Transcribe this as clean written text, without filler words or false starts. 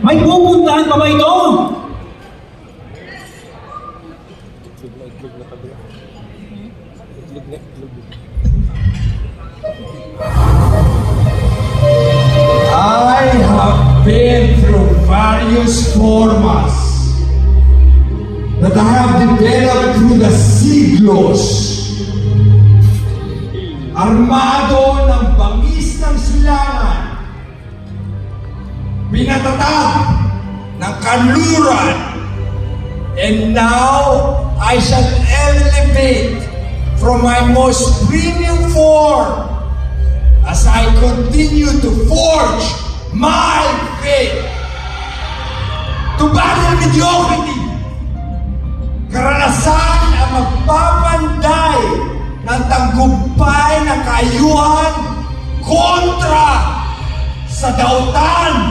May pupuntahan pa ba ito? I have been through various formas that I have developed through the siglos. Armado ng bangis ng silangan, pinatatag ng kanluran, and now I shall elevate from my most premium form as I continue to forge my faith to battle mediocrity. Karanasan ang magpapanday ng tagumpay na kaayuhan kontra sa dautan